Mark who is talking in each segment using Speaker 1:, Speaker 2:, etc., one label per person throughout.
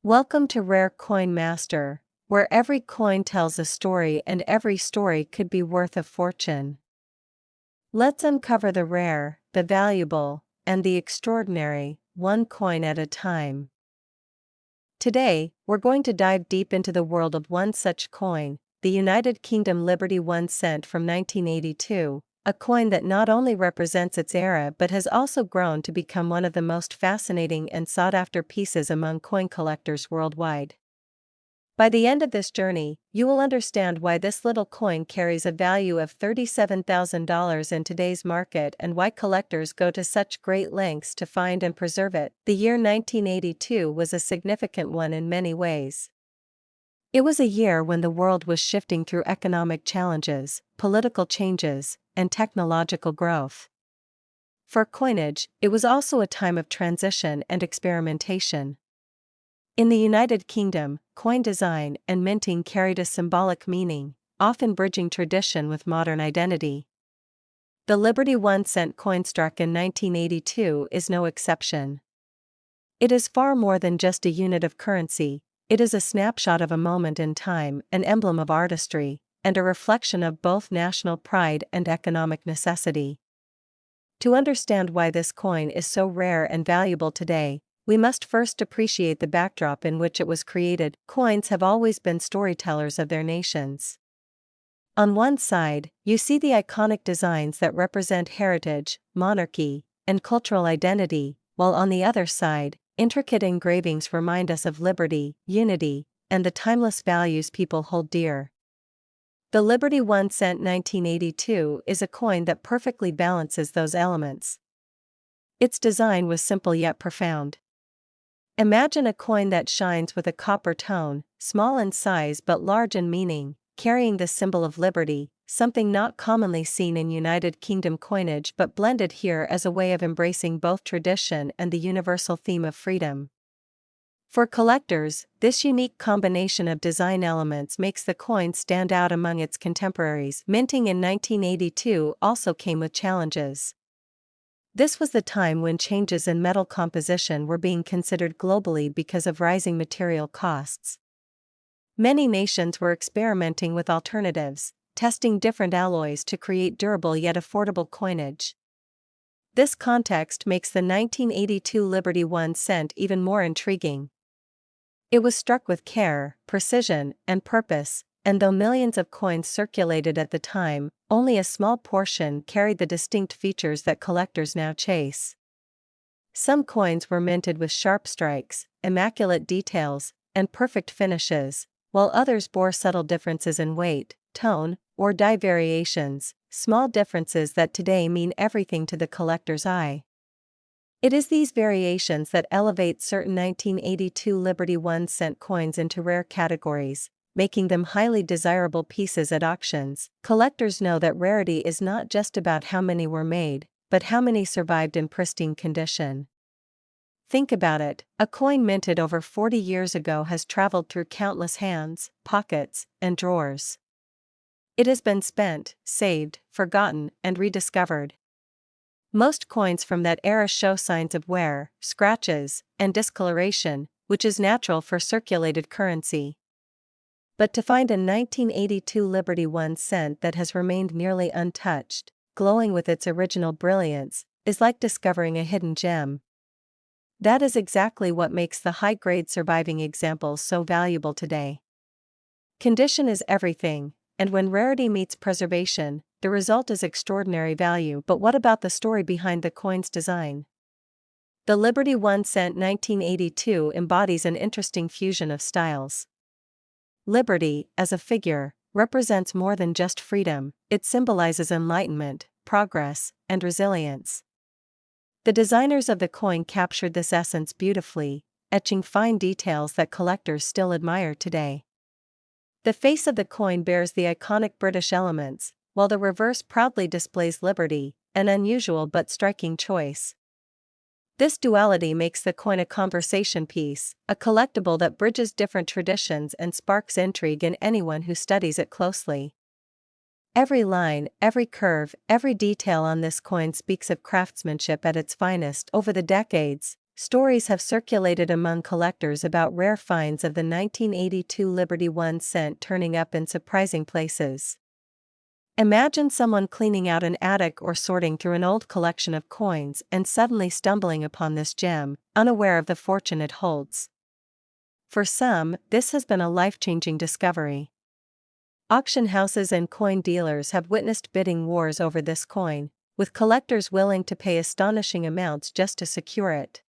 Speaker 1: Welcome to Rare Coin Master, where every coin tells a story and every story could be worth a fortune. Let's uncover the rare, the valuable, and the extraordinary, one coin at a time. Today, we're going to dive deep into the world of one such coin, the United Kingdom Liberty 1 cent from 1982, a coin that not only represents its era but has also grown to become one of the most fascinating and sought-after pieces among coin collectors worldwide. By the end of this journey, you will understand why this little coin carries a value of $37,000 in today's market and why collectors go to such great lengths to find and preserve it. The year 1982 was a significant one in many ways. It was a year when the world was shifting through economic challenges, political changes, and technological growth. For coinage, it was also a time of transition and experimentation. In the United Kingdom, coin design and minting carried a symbolic meaning, often bridging tradition with modern identity. The Liberty 1 cent coin struck in 1982 is no exception. It is far more than just a unit of currency. It is a snapshot of a moment in time, an emblem of artistry, and a reflection of both national pride and economic necessity. To understand why this coin is so rare and valuable today, we must first appreciate the backdrop in which it was created. Coins have always been storytellers of their nations. On one side, you see the iconic designs that represent heritage, monarchy, and cultural identity, while on the other side, intricate engravings remind us of liberty, unity, and the timeless values people hold dear. The Liberty 1 cent 1982 is a coin that perfectly balances those elements. Its design was simple yet profound. Imagine a coin that shines with a copper tone, small in size but large in meaning, carrying the symbol of liberty, something not commonly seen in United Kingdom coinage but blended here as a way of embracing both tradition and the universal theme of freedom. For collectors, this unique combination of design elements makes the coin stand out among its contemporaries. Minting in 1982 also came with challenges. This was the time when changes in metal composition were being considered globally because of rising material costs. Many nations were experimenting with alternatives, testing different alloys to create durable yet affordable coinage. This context makes the 1982 Liberty 1 cent even more intriguing. It was struck with care, precision, and purpose, and though millions of coins circulated at the time, only a small portion carried the distinct features that collectors now chase. Some coins were minted with sharp strikes, immaculate details, and perfect finishes, while others bore subtle differences in weight, tone, or die variations, small differences that today mean everything to the collector's eye. It is these variations that elevate certain 1982 Liberty 1 cent coins into rare categories, making them highly desirable pieces at auctions. Collectors know that rarity is not just about how many were made, but how many survived in pristine condition. Think about it, a coin minted over 40 years ago has traveled through countless hands, pockets, and drawers. It has been spent, saved, forgotten, and rediscovered. Most coins from that era show signs of wear, scratches, and discoloration, which is natural for circulated currency. But to find a 1982 Liberty 1 cent that has remained nearly untouched, glowing with its original brilliance, is like discovering a hidden gem. That is exactly what makes the high-grade surviving examples so valuable today. Condition is everything, and when rarity meets preservation, the result is extraordinary value. But what about the story behind the coin's design? The Liberty 1 cent 1982 embodies an interesting fusion of styles. Liberty, as a figure, represents more than just freedom. It symbolizes enlightenment, progress, and resilience. The designers of the coin captured this essence beautifully, etching fine details that collectors still admire today. The face of the coin bears the iconic British elements, while the reverse proudly displays liberty, an unusual but striking choice. This duality makes the coin a conversation piece, a collectible that bridges different traditions and sparks intrigue in anyone who studies it closely. Every line, every curve, every detail on this coin speaks of craftsmanship at its finest. Over the decades, stories have circulated among collectors about rare finds of the 1982 Liberty 1 cent turning up in surprising places. Imagine someone cleaning out an attic or sorting through an old collection of coins and suddenly stumbling upon this gem, unaware of the fortune it holds. For some, this has been a life-changing discovery. Auction houses and coin dealers have witnessed bidding wars over this coin, with collectors willing to pay astonishing amounts just to secure it.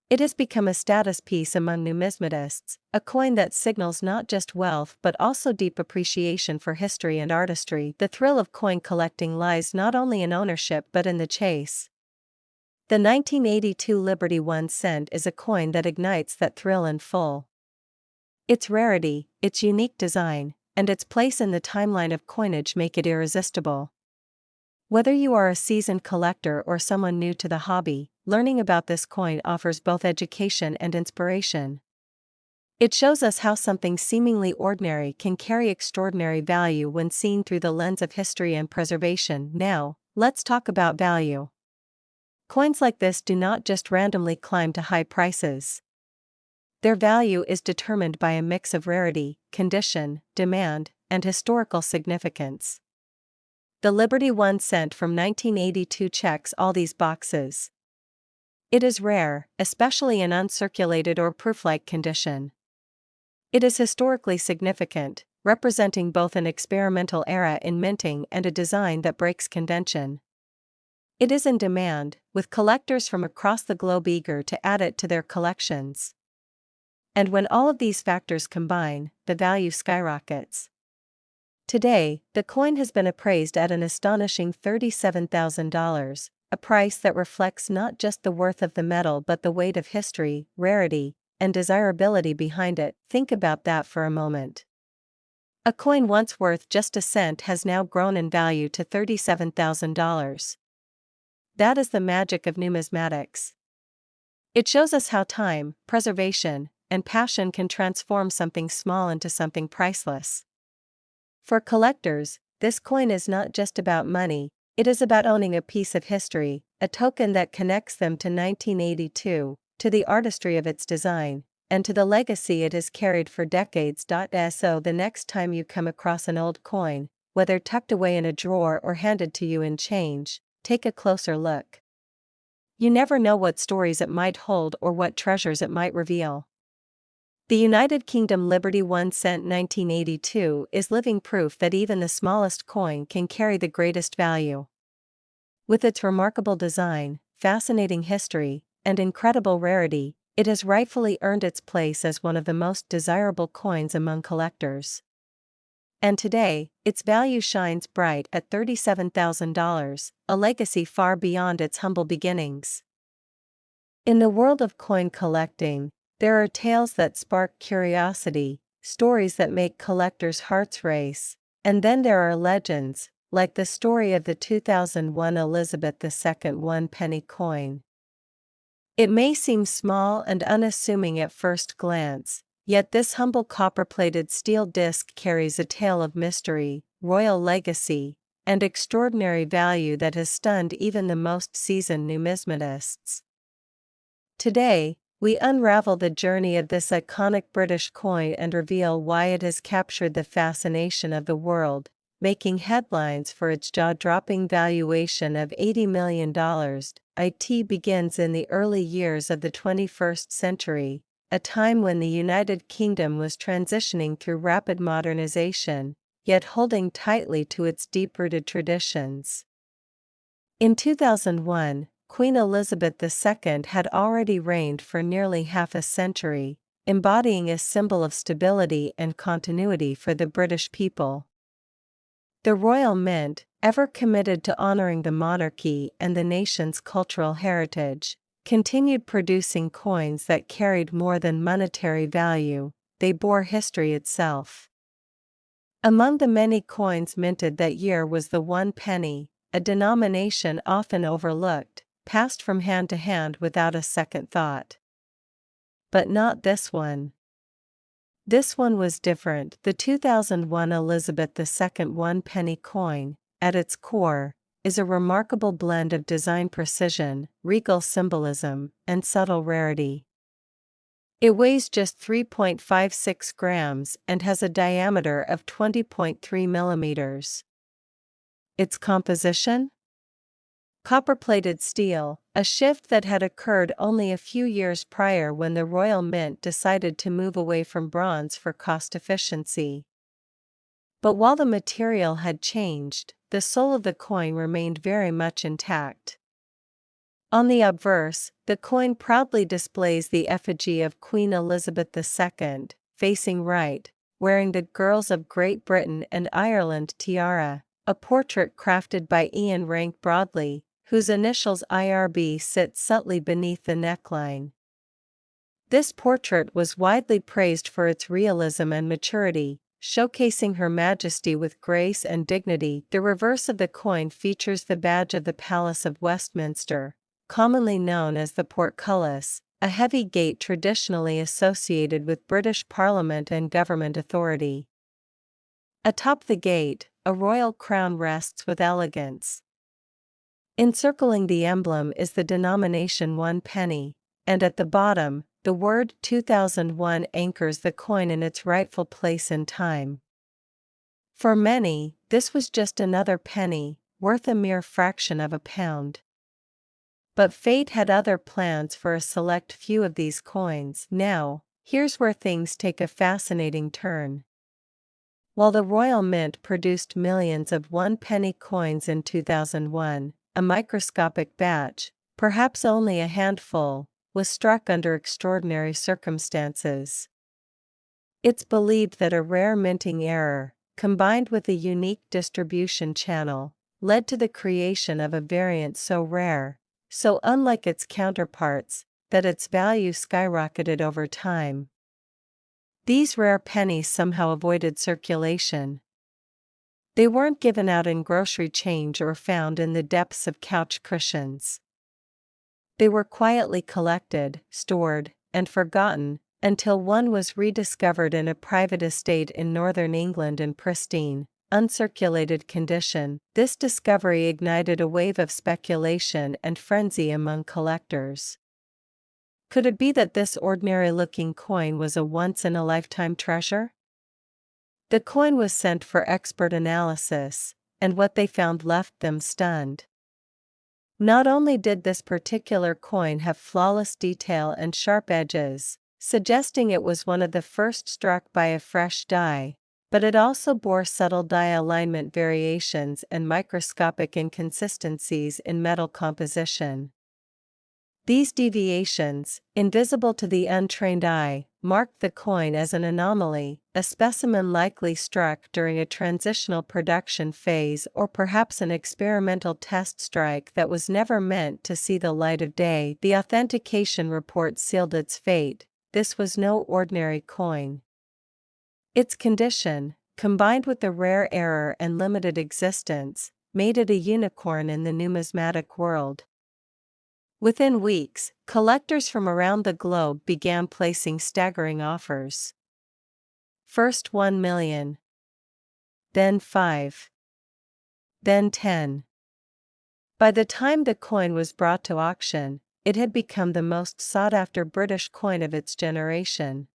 Speaker 1: It has become a status piece among numismatists, a coin that signals not just wealth but also deep appreciation for history and artistry. The thrill of coin collecting lies not only in ownership but in the chase. The 1982 Liberty 1 cent is a coin that ignites that thrill in full. Its rarity, its unique design, and its place in the timeline of coinage make it irresistible. Whether you are a seasoned collector or someone new to the hobby, learning about this coin offers both education and inspiration. It shows us how something seemingly ordinary can carry extraordinary value when seen through the lens of history and preservation. Now, let's talk about value. Coins like this do not just randomly climb to high prices. Their value is determined by a mix of rarity, condition, demand, and historical significance. The Liberty 1 cent from 1982 checks all these boxes. It is rare, especially in uncirculated or proof-like condition. It is historically significant, representing both an experimental era in minting and a design that breaks convention. It is in demand, with collectors from across the globe eager to add it to their collections. And when all of these factors combine, the value skyrockets. Today, the coin has been appraised at an astonishing $37,000, a price that reflects not just the worth of the metal but the weight of history, rarity, and desirability behind it. Think about that for a moment. A coin once worth just a cent has now grown in value to $37,000. That is the magic of numismatics. It shows us how time, preservation, and passion can transform something small into something priceless. For collectors, this coin is not just about money, it is about owning a piece of history, a token that connects them to 1982, to the artistry of its design, and to the legacy it has carried for decades. So the next time you come across an old coin, whether tucked away in a drawer or handed to you in change, take a closer look. You never know what stories it might hold or what treasures it might reveal. The United Kingdom Liberty 1 cent 1982 is living proof that even the smallest coin can carry the greatest value. With its remarkable design, fascinating history, and incredible rarity, it has rightfully earned its place as one of the most desirable coins among collectors. And today, its value shines bright at $37,000, a legacy far beyond its humble beginnings. In the world of coin collecting, there are tales that spark curiosity, stories that make collectors' hearts race, and then there are legends, like the story of the 2001 Elizabeth II 1-penny coin. It may seem small and unassuming at first glance, yet this humble copper-plated steel disc carries a tale of mystery, royal legacy, and extraordinary value that has stunned even the most seasoned numismatists. Today, we unravel the journey of this iconic British coin and reveal why it has captured the fascination of the world, making headlines for its jaw-dropping valuation of $80 million. It begins in the early years of the 21st century, a time when the United Kingdom was transitioning through rapid modernization, yet holding tightly to its deep-rooted traditions. In 2001, Queen Elizabeth II had already reigned for nearly half a century, embodying a symbol of stability and continuity for the British people. The Royal Mint, ever committed to honoring the monarchy and the nation's cultural heritage, continued producing coins that carried more than monetary value, they bore history itself. Among the many coins minted that year was the 1 penny, a denomination often overlooked, passed from hand to hand without a second thought. But not this one. This one was different. The 2001 Elizabeth II 1-penny coin, at its core, is a remarkable blend of design precision, regal symbolism, and subtle rarity. It weighs just 3.56 grams and has a diameter of 20.3 millimeters. Its composition? Copper-plated steel, a shift that had occurred only a few years prior when the Royal Mint decided to move away from bronze for cost efficiency. But while the material had changed, the soul of the coin remained very much intact. On the obverse, the coin proudly displays the effigy of Queen Elizabeth II, facing right, wearing the Girls of Great Britain and Ireland tiara, a portrait crafted by Ian Rank Broadley, whose initials IRB sit subtly beneath the neckline. This portrait was widely praised for its realism and maturity, showcasing Her Majesty with grace and dignity. The reverse of the coin features the badge of the Palace of Westminster, commonly known as the portcullis, a heavy gate traditionally associated with British Parliament and government authority. Atop the gate, a royal crown rests with elegance. Encircling the emblem is the denomination 1 penny, and at the bottom, the word 2001 anchors the coin in its rightful place in time. For many, this was just another penny, worth a mere fraction of a pound. But fate had other plans for a select few of these coins. Now, here's where things take a fascinating turn. While the Royal Mint produced millions of 1 penny coins in 2001, a microscopic batch, perhaps only a handful, was struck under extraordinary circumstances. It's believed that a rare minting error, combined with a unique distribution channel, led to the creation of a variant so rare, so unlike its counterparts, that its value skyrocketed over time. These rare pennies somehow avoided circulation. They weren't given out in grocery change or found in the depths of couch cushions. They were quietly collected, stored, and forgotten, until one was rediscovered in a private estate in northern England in pristine, uncirculated condition. This discovery ignited a wave of speculation and frenzy among collectors. Could it be that this ordinary-looking coin was a once-in-a-lifetime treasure? The coin was sent for expert analysis, and what they found left them stunned. Not only did this particular coin have flawless detail and sharp edges, suggesting it was one of the first struck by a fresh die, but it also bore subtle die alignment variations and microscopic inconsistencies in metal composition. These deviations, invisible to the untrained eye, marked the coin as an anomaly, a specimen likely struck during a transitional production phase or perhaps an experimental test strike that was never meant to see the light of day. The authentication report sealed its fate. This was no ordinary coin. Its condition, combined with the rare error and limited existence, made it a unicorn in the numismatic world. Within weeks, collectors from around the globe began placing staggering offers. First 1 million. Then 5. Then 10. By the time the coin was brought to auction, it had become the most sought-after British coin of its generation.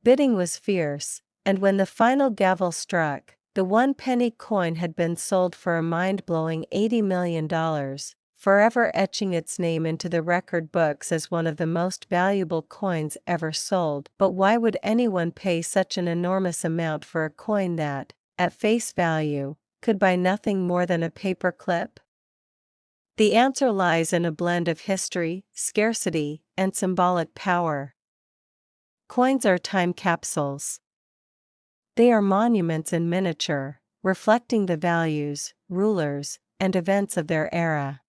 Speaker 1: Bidding was fierce, and when the final gavel struck, the 1 penny coin had been sold for a mind-blowing $80 million. Forever etching its name into the record books as one of the most valuable coins ever sold. But why would anyone pay such an enormous amount for a coin that, at face value, could buy nothing more than a paper clip? The answer lies in a blend of history, scarcity, and symbolic power. Coins are time capsules. They are monuments in miniature, reflecting the values, rulers, and events of their era.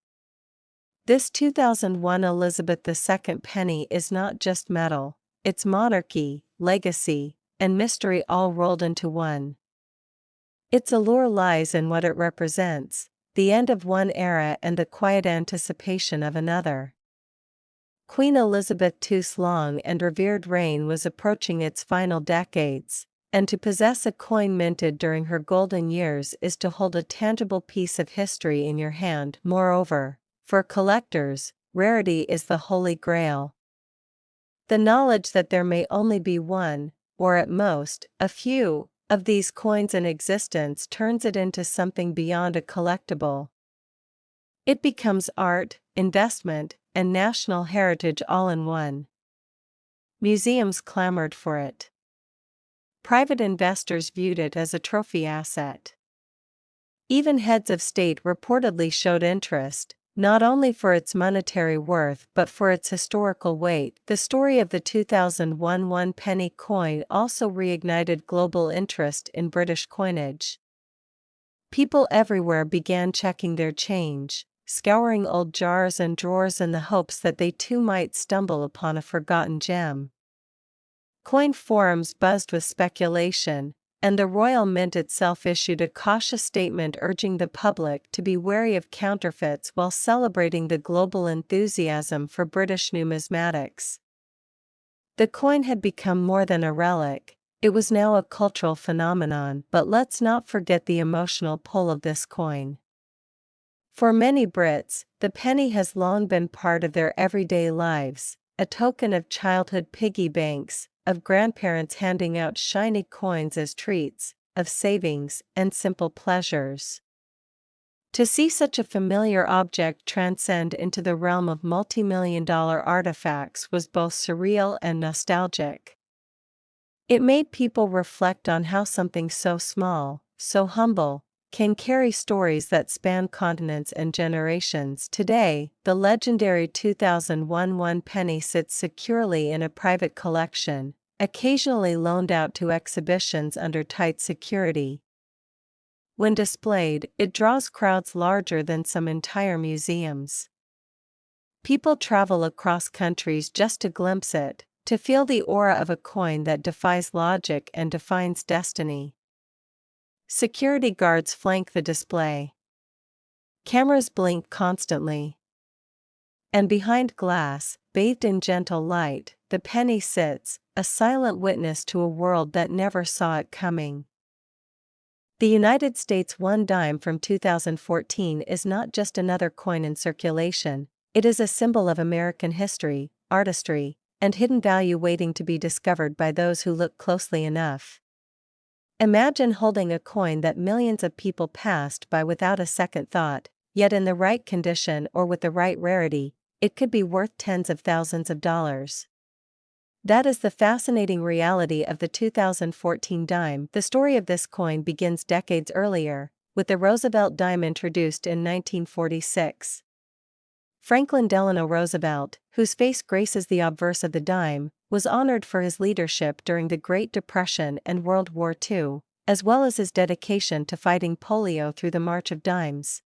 Speaker 1: This 2001 Elizabeth II penny is not just metal, it's monarchy, legacy, and mystery all rolled into one. Its allure lies in what it represents, the end of one era and the quiet anticipation of another. Queen Elizabeth II's long and revered reign was approaching its final decades, And to possess a coin minted during her golden years is to hold a tangible piece of history in your hand. Moreover, for collectors, rarity is the holy grail. The knowledge that there may only be one, or at most, a few, of these coins in existence turns it into something beyond a collectible. It becomes art, investment, and national heritage all in one. Museums clamored for it. Private investors viewed it as a trophy asset. Even heads of state reportedly showed interest, not only for its monetary worth but for its historical weight. The story of the 2001 one-penny coin also reignited global interest in British coinage. People everywhere began checking their change, scouring old jars and drawers in the hopes that they too might stumble upon a forgotten gem. Coin forums buzzed with speculation, and the Royal Mint itself issued a cautious statement urging the public to be wary of counterfeits while celebrating the global enthusiasm for British numismatics. The coin had become more than a relic, it was now a cultural phenomenon. But let's not forget the emotional pull of this coin. For many Brits, the penny has long been part of their everyday lives, a token of childhood piggy banks, of grandparents handing out shiny coins as treats, of savings and simple pleasures. To see such a familiar object transcend into the realm of multi-million-dollar artifacts was both surreal and nostalgic. It made people reflect on how something so small, so humble, can carry stories that span continents and generations. Today, the legendary 2001 one-penny sits securely in a private collection, occasionally loaned out to exhibitions under tight security. When displayed, it draws crowds larger than some entire museums. People travel across countries just to glimpse it, to feel the aura of a coin that defies logic and defines destiny. Security guards flank the display. Cameras blink constantly. And behind glass, bathed in gentle light, the penny sits, a silent witness to a world that never saw it coming. The United States one dime from 2014 is not just another coin in circulation, it is a symbol of American history, artistry, and hidden value waiting to be discovered by those who look closely enough. Imagine holding a coin that millions of people passed by without a second thought, yet in the right condition or with the right rarity, it could be worth tens of thousands of dollars. That is the fascinating reality of the 2014 dime. The story of this coin begins decades earlier, with the Roosevelt dime introduced in 1946. Franklin Delano Roosevelt, whose face graces the obverse of the dime, was honored for his leadership during the Great Depression and World War II, as well as his dedication to fighting polio through the March of Dimes.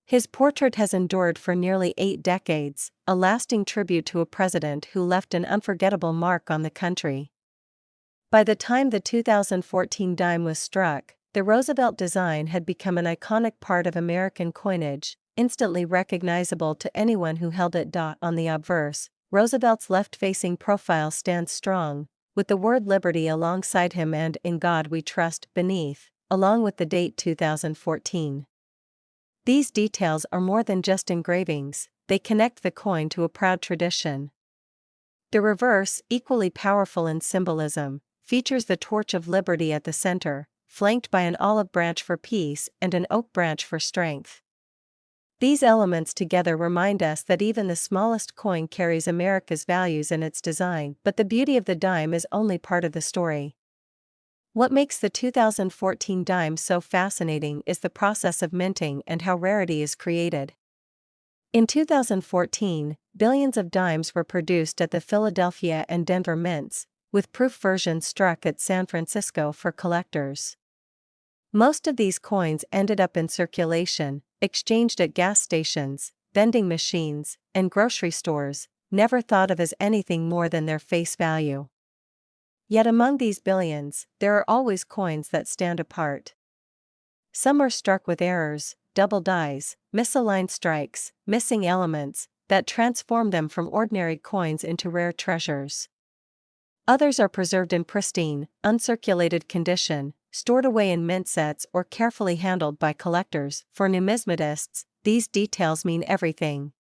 Speaker 1: His portrait has endured for nearly 8 decades, a lasting tribute to a president who left an unforgettable mark on the country. By the time the 2014 dime was struck, the Roosevelt design had become an iconic part of American coinage, instantly recognizable to anyone who held it. On the obverse, Roosevelt's left-facing profile stands strong, with the word liberty alongside him and "In God We Trust" beneath, along with the date 2014. These details are more than just engravings, they connect the coin to a proud tradition. The reverse, equally powerful in symbolism, features the torch of liberty at the center, flanked by an olive branch for peace and an oak branch for strength. These elements together remind us that even the smallest coin carries America's values in its design, but the beauty of the dime is only part of the story. What makes the 2014 dime so fascinating is the process of minting and how rarity is created. In 2014, billions of dimes were produced at the Philadelphia and Denver mints, with proof versions struck at San Francisco for collectors. Most of these coins ended up in circulation, exchanged at gas stations, vending machines, and grocery stores, never thought of as anything more than their face value. Yet among these billions, there are always coins that stand apart. Some are struck with errors, double dies, misaligned strikes, missing elements, that transform them from ordinary coins into rare treasures. Others are preserved in pristine, uncirculated condition, stored away in mint sets or carefully handled by collectors. For numismatists, these details mean everything.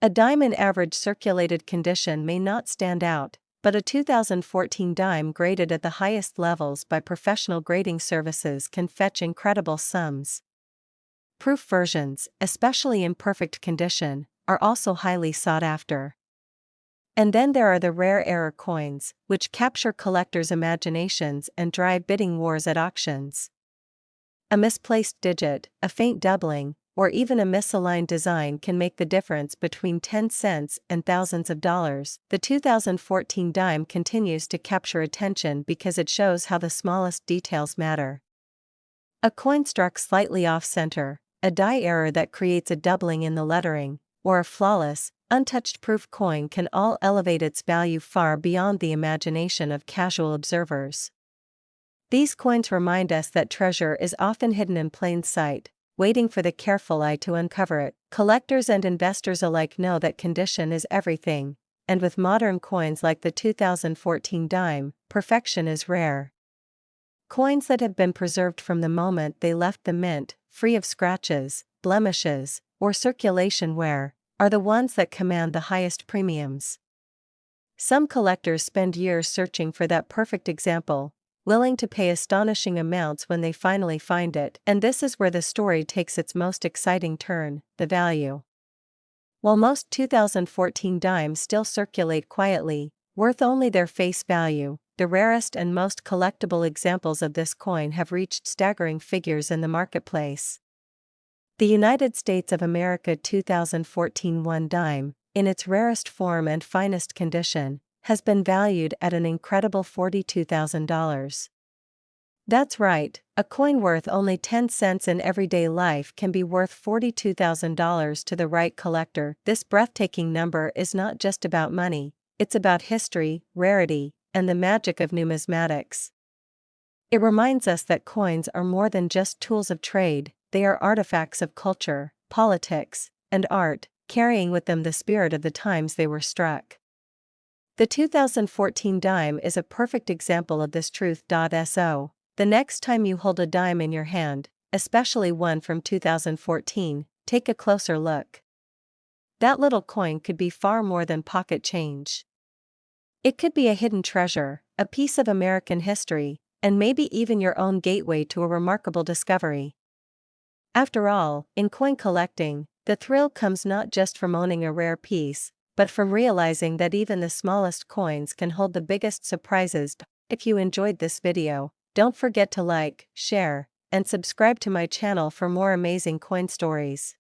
Speaker 1: A dime in average circulated condition may not stand out, but a 2014 dime graded at the highest levels by professional grading services can fetch incredible sums. Proof versions, especially in perfect condition, are also highly sought after. And then there are the rare error coins, which capture collectors' imaginations and drive bidding wars at auctions. A misplaced digit, a faint doubling, or even a misaligned design can make the difference between 10 cents and thousands of dollars. The 2014 dime continues to capture attention because it shows how the smallest details matter. A coin struck slightly off-center, a die error that creates a doubling in the lettering, or a flawless, untouched proof coin can all elevate its value far beyond the imagination of casual observers. These coins remind us that treasure is often hidden in plain sight, waiting for the careful eye to uncover it. Collectors and investors alike know that condition is everything, and with modern coins like the 2014 dime, perfection is rare. Coins that have been preserved from the moment they left the mint, free of scratches, blemishes, or circulation wear, are the ones that command the highest premiums. Some collectors spend years searching for that perfect example, willing to pay astonishing amounts when they finally find it, and this is where the story takes its most exciting turn: the value. While most 2014 dimes still circulate quietly, worth only their face value, the rarest and most collectible examples of this coin have reached staggering figures in the marketplace. The United States of America 2014 1 dime, in its rarest form and finest condition, has been valued at an incredible $42,000. That's right, a coin worth only 10 cents in everyday life can be worth $42,000 to the right collector. This breathtaking number is not just about money, it's about history, rarity, and the magic of numismatics. It reminds us that coins are more than just tools of trade, they are artifacts of culture, politics, and art, carrying with them the spirit of the times they were struck. The 2014 dime is a perfect example of this truth. So, the next time you hold a dime in your hand, especially one from 2014, take a closer look. That little coin could be far more than pocket change. It could be a hidden treasure, a piece of American history, and maybe even your own gateway to a remarkable discovery. After all, in coin collecting, the thrill comes not just from owning a rare piece, but from realizing that even the smallest coins can hold the biggest surprises. If you enjoyed this video, don't forget to like, share, and subscribe to my channel for more amazing coin stories.